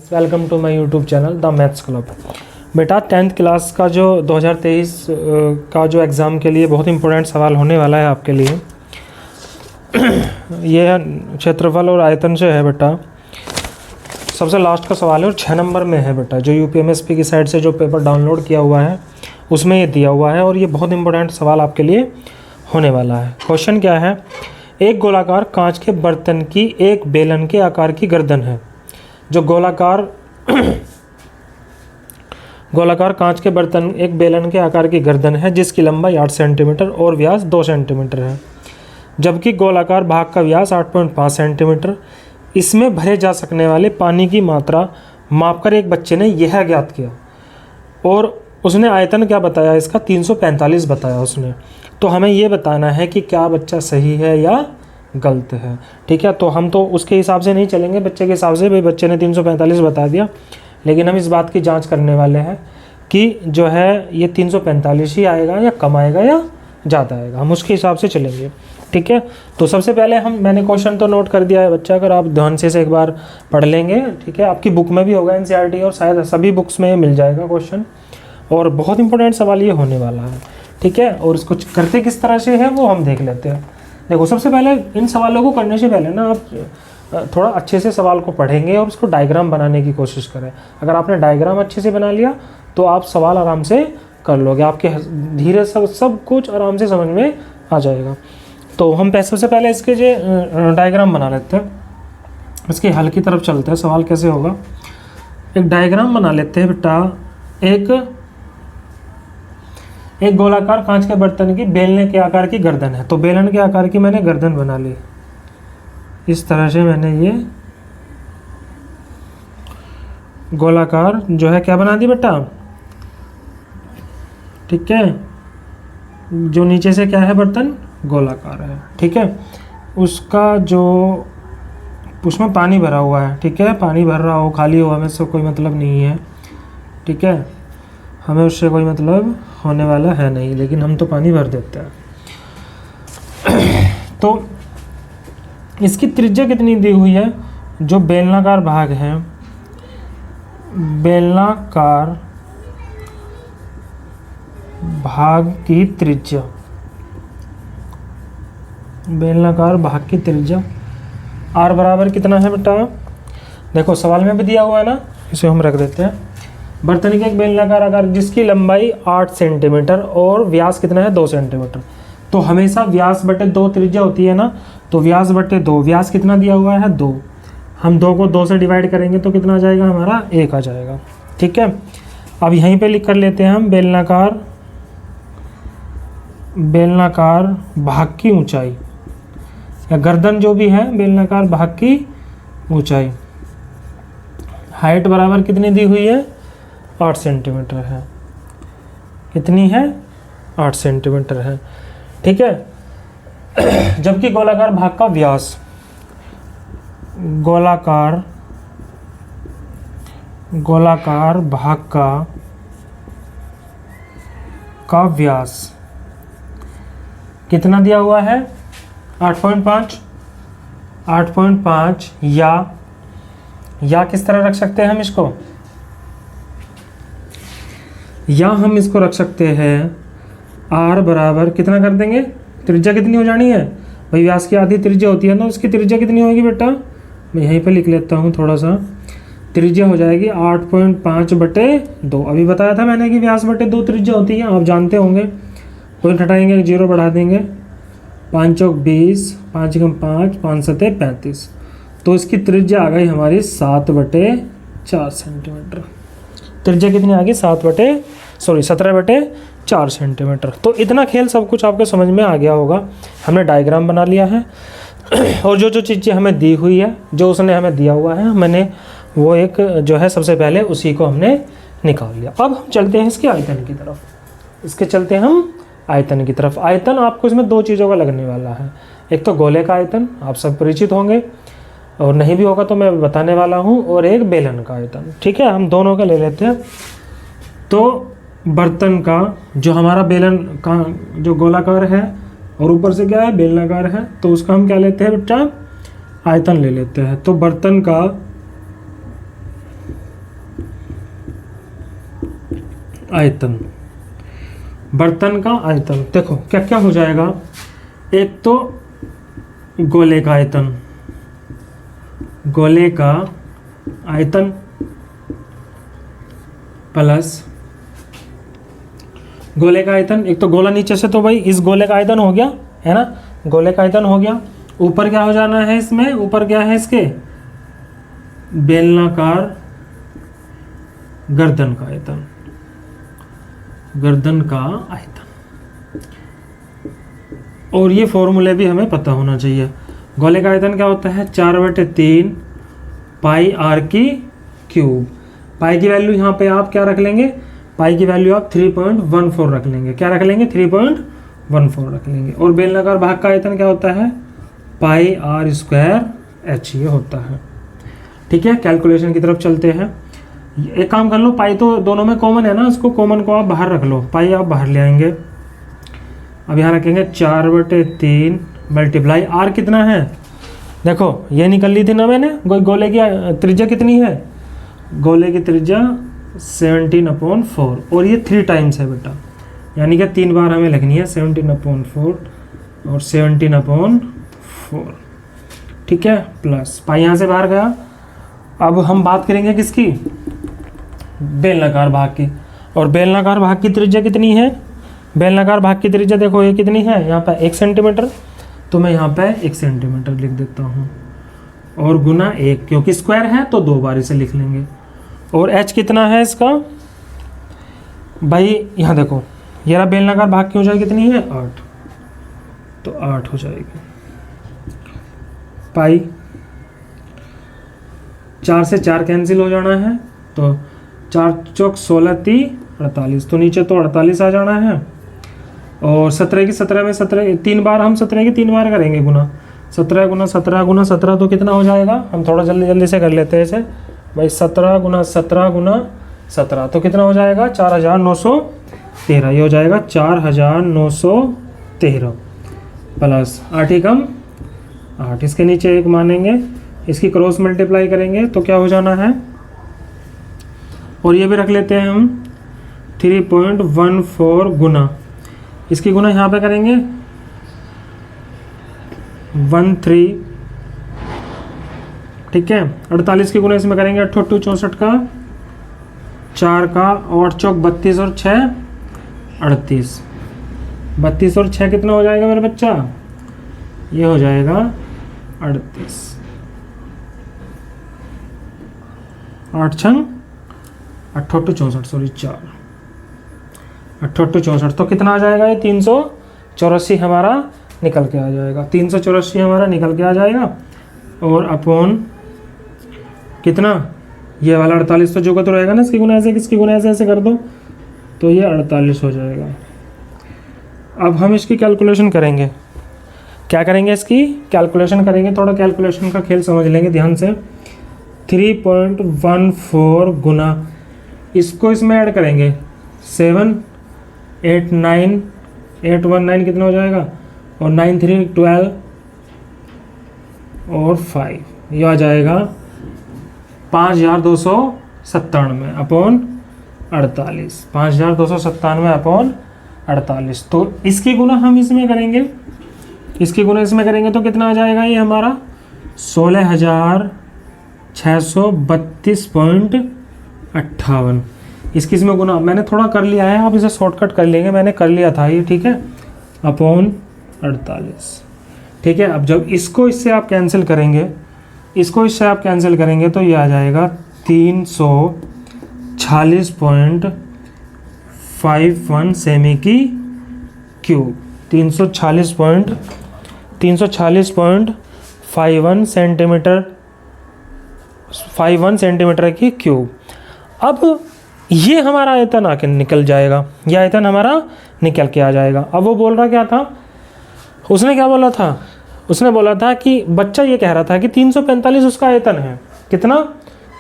Welcome to my YouTube channel the Maths Club. बेटा 10th class का जो 2023 का जो एग्ज़ाम के लिए बहुत इंपॉर्टेंट सवाल होने वाला है आपके लिए ये क्षेत्रफल और आयतन से है बेटा। सबसे लास्ट का सवाल है और 6 नंबर में है बेटा। जो यूपीएमएसपी की साइट से जो पेपर डाउनलोड किया हुआ है उसमें ये दिया हुआ है और ये बहुत इंपॉर्टेंट सवाल आपके लिए होने वाला है। क्वेश्चन क्या है? एक गोलाकार कांच के बर्तन की एक बेलन के आकार की गर्दन है। जो गोलाकार कांच के बर्तन एक बेलन के आकार की गर्दन है जिसकी लंबाई 8 सेंटीमीटर और व्यास 2 सेंटीमीटर है, जबकि गोलाकार भाग का व्यास 8.5 सेंटीमीटर। इसमें भरे जा सकने वाले पानी की मात्रा मापकर एक बच्चे ने यह ज्ञात किया और उसने आयतन क्या बताया? इसका 345 बताया उसने। तो हमें ये बताना है कि क्या बच्चा सही है या गलत है। ठीक है, तो हम तो उसके हिसाब से नहीं चलेंगे, बच्चे के हिसाब से। भाई बच्चे ने 345 बता दिया, लेकिन हम इस बात की जांच करने वाले हैं कि जो है ये 345 ही आएगा या कम आएगा या ज़्यादा आएगा। हम उसके हिसाब से चलेंगे। ठीक है, तो सबसे पहले मैंने क्वेश्चन तो नोट कर दिया है बच्चा, अगर आप ध्यान से एक बार पढ़ लेंगे। ठीक है, आपकी बुक में भी होगा एनसीईआरटी और शायद सभी बुक्स में मिल जाएगा क्वेश्चन, और बहुत इंपॉर्टेंट सवाल ये होने वाला है। ठीक है, और इसको करते किस तरह से है वो हम देख लेते हैं। देखो, सबसे पहले इन सवालों को करने से पहले ना आप थोड़ा अच्छे से सवाल को पढ़ेंगे और उसको डायग्राम बनाने की कोशिश करें। अगर आपने डायग्राम अच्छे से बना लिया तो आप सवाल आराम से कर लोगे, आपके धीरे सब कुछ आराम से समझ में आ जाएगा। तो हम सबसे पहले इसके जो डायग्राम बना लेते हैं, इसके हल की तरफ चलते हैं। सवाल कैसे होगा? एक डायग्राम बना लेते हैं बेटा। एक गोलाकार कांच के बर्तन की बेलने के आकार की गर्दन है। तो बेलन के आकार की मैंने गर्दन बना ली। इस तरह से मैंने ये गोलाकार जो है क्या बना दी बेटा? ठीक है, जो नीचे से क्या है बर्तन गोलाकार है। ठीक है, उसका जो उसमें पानी भरा हुआ है। ठीक है, पानी भर रहा हो खाली हो हमें से कोई मतलब नहीं है। ठीक है, हमें उससे कोई मतलब होने वाला है नहीं, लेकिन हम तो पानी भर देते हैं। तो इसकी त्रिज्या कितनी दी हुई है? जो बेलनाकार भाग है, बेलनाकार भाग की त्रिज्या, बेलनाकार भाग की त्रिज्या r बराबर कितना है बेटा? देखो सवाल में भी दिया हुआ है ना, इसे हम रख देते हैं। बर्तन के एक बेलनाकार आकार जिसकी लंबाई 8 सेंटीमीटर और व्यास कितना है? 2 सेंटीमीटर। तो हमेशा व्यास बटे 2 त्रिज्या होती है ना, तो व्यास बटे 2, व्यास कितना दिया हुआ है? 2। हम 2 को 2 से डिवाइड करेंगे तो कितना आ जाएगा हमारा? 1 आ जाएगा। ठीक है, अब यहीं पे लिख कर लेते हैं हम बेलनाकार भाग की ऊंचाई, या गर्दन जो भी है बेलनाकार भाग की ऊंचाई। हाइट बराबर कितनी दी हुई है? 8 सेंटीमीटर है। कितनी है? 8 सेंटीमीटर है। ठीक है, जबकि गोलाकार भाग का व्यास, गोलाकार भाग का व्यास कितना दिया हुआ है? 8.5 या किस तरह रख सकते हैं हम इसको? या हम इसको रख सकते हैं r बराबर कितना कर देंगे? त्रिज्या कितनी हो जानी है भाई? व्यास की आधी त्रिज्या होती है ना, उसकी त्रिज्या कितनी होगी बेटा? मैं यहीं पे लिख लेता हूँ थोड़ा सा। त्रिज्या हो जाएगी 8.5 बटे 2। अभी बताया था मैंने कि व्यास बटे 2 त्रिज्या होती है, आप जानते होंगे। पॉइंट हटाएंगे, 0 बढ़ा देंगे। 5 चौक 20, 5 एकम 5, 5 सते 35। तो इसकी त्रिज्या आ गई हमारी 7/4 सेंटीमीटर। त्रिज्या कितनी आ गई? 17/4 सेंटीमीटर। तो इतना खेल सब कुछ आपको समझ में आ गया होगा। हमने डायग्राम बना लिया है और जो चीज़ें हमें दी हुई है, जो उसने हमें दिया हुआ है, मैंने वो एक जो है सबसे पहले उसी को हमने निकाल लिया। अब हम चलते हैं इसके आयतन की तरफ। आयतन की तरफ आयतन आपको इसमें 2 चीज़ों का लगने वाला है। एक तो गोले का आयतन, आप सब परिचित होंगे, और नहीं भी होगा तो मैं बताने वाला हूँ, और एक बेलन का आयतन। ठीक है, हम दोनों का ले लेते हैं। तो बर्तन का जो हमारा बेलन का जो गोलाकार है और ऊपर से क्या है? बेलनाकार है, तो उसका हम क्या लेते हैं बेटा? आयतन ले लेते हैं। तो बर्तन का आयतन, बर्तन का आयतन। देखो क्या क्या हो जाएगा, एक तो गोले का आयतन, गोले का आयतन प्लस गोले का आयतन, एक तो गोला नीचे से, तो भाई इस गोले का आयतन हो गया है ना, गोले का आयतन हो गया। ऊपर क्या हो जाना है इसमें, ऊपर क्या है इसके, बेलनाकार गर्दन का आयतन, गर्दन का आयतन। और ये फॉर्मूले भी हमें पता होना चाहिए। गोले का आयतन क्या होता है, 4/3 पाई आर की क्यूब। पाई की वैल्यू यहाँ पे आप क्या रख लेंगे, पाई की वैल्यू आप 3.14 रख लेंगे। क्या रख लेंगे, 3.14 रख लेंगे। और बेलनाकार भाग का आयतन क्या होता है, पाई आर स्क्वायर एच, ये होता है। ठीक है, कैलकुलेशन की तरफ चलते हैं। एक काम कर लो, पाई तो दोनों में कॉमन है ना, इसको कॉमन को आप बाहर रख लो, पाई आप बाहर ले आएंगे। अब यहाँ रखेंगे 4/3 मल्टीप्लाई आर कितना है, देखो ये निकल ली थी ना मैंने, गोले की त्रिज्या कितनी है, गोले की त्रिज्या 17/4 और ये 3 टाइम्स है बेटा, यानी कि 3 बार हमें लिखनी है 17/4 और 17/4। ठीक है, प्लस पाई यहाँ से बाहर गया। अब हम बात करेंगे किसकी, बेलनाकार भाग की। और बेलनाकार भाग की त्रिज्या कितनी है, बेलनाकार भाग की त्रिज्या देखो ये कितनी है, यहाँ पे 1 सेंटीमीटर, तो मैं यहाँ पे 1 सेंटीमीटर लिख देता हूँ। और गुना 1, क्योंकि स्क्वायर है तो 2 बार इसे लिख लेंगे। और h कितना है इसका, भाई यहाँ देखो ये रहा बेलनाकार भाग की ऊंचाई कितनी है 8, तो 8 हो जाएगी। पाई 4 से 4 कैंसिल हो जाना है, तो 4 चौक 16 × 48, तो नीचे तो 48 आ जाना है। और 17 की 17 में 17 3 बार, हम 17 की 3 बार करेंगे गुना, 17 × 17 × 17 तो कितना हो जाएगा, हम थोड़ा जल्दी जल्दी से कर लेते हैं इसे भाई, 17 × 17 × 17 तो कितना हो जाएगा 4913, ये हो जाएगा 4913 प्लस 8 ही कम 8, इसके नीचे 1 मानेंगे, इसकी क्रॉस मल्टीप्लाई करेंगे तो क्या हो जाना है, और ये भी रख लेते हैं हम 3.14 गुना, इसकी गुना यहाँ पे करेंगे 13, ठीक है। 48 की गुना इसमें करेंगे 8 × 64 का, 4 का, 8 चौक 32 और 6 38, 32 और 6 कितना हो जाएगा मेरे बच्चा, ये हो जाएगा 38, 8 छंग 8 × 64 सॉरी 4, 8 × 64 तो कितना आ जाएगा, ये 384 हमारा निकल के आ जाएगा, 384 हमारा निकल के आ जाएगा। और अपॉन कितना, ये वाला 48 तो जो तो रहेगा ना, इसकी गुना ऐसे, किसकी गुना ऐसे कर दो तो ये 48 हो जाएगा। अब हम इसकी कैलकुलेशन करेंगे, क्या करेंगे, इसकी कैलकुलेशन करेंगे, थोड़ा कैलकुलेशन का खेल समझ लेंगे ध्यान से। 3.14 गुना, इसको इसमें ऐड करेंगे 7 8 9 8 1 9 कितना हो जाएगा, और 9 3 12 और 5, ये आ जाएगा 5297 अपॉन 48, 5297 अपॉन 48। तो इसकी गुना हम इसमें करेंगे, इसकी गुना इसमें करेंगे तो कितना आ जाएगा, ये हमारा 16,632.58। इसकी इसमें गुना मैंने थोड़ा कर लिया है, आप इसे शॉर्टकट कर लेंगे, मैंने कर लिया था ये, ठीक है, अपॉन 48। ठीक है, अब जब इसको इससे आप कैंसिल करेंगे, इसको इससे आप कैंसिल करेंगे तो ये आ जाएगा 346.51 सेमी की क्यूब, 346.51 सेंटीमीटर की क्यूब। अब ये हमारा आयतन आके निकल जाएगा, ये आयतन हमारा निकल के आ जाएगा। अब वो बोल रहा क्या था, उसने क्या बोला था, उसने बोला था कि बच्चा ये कह रहा था कि 345 उसका आयतन है, कितना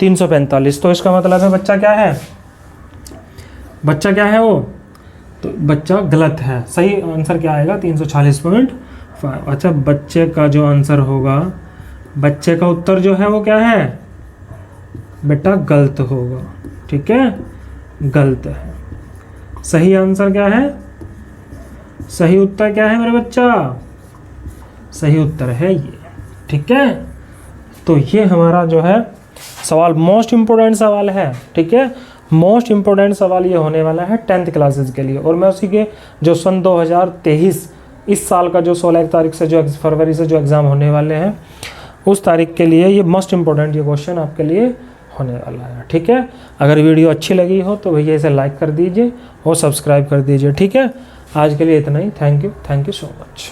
345, तो इसका मतलब है बच्चा क्या है, बच्चा क्या है वो, तो बच्चा गलत है। सही आंसर क्या आएगा 346.5। अच्छा, बच्चे का जो आंसर होगा, बच्चे का उत्तर जो है वो क्या है बेटा, गलत होगा, ठीक है, गलत है। सही आंसर क्या है? सही उत्तर क्या है मेरे बच्चा? सही उत्तर है ये। ठीक है, तो ये हमारा जो है सवाल मोस्ट इम्पोर्टेंट सवाल है। ठीक है, मोस्ट इम्पोर्टेंट सवाल ये होने वाला है 10th क्लासेस के लिए। और मैं उसी के जो सन 2023 इस साल का जो 16 तारीख से जो फरवरी से जो एग्ज़ाम होने वाले हैं उस तारीख के लिए ये मोस्ट इम्पोर्टेंट ये क्वेश्चन आपके लिए होने वाला है। ठीक है, अगर वीडियो अच्छी लगी हो तो भैया इसे लाइक कर दीजिए और सब्सक्राइब कर दीजिए। ठीक है, आज के लिए इतना ही। Thank you so much.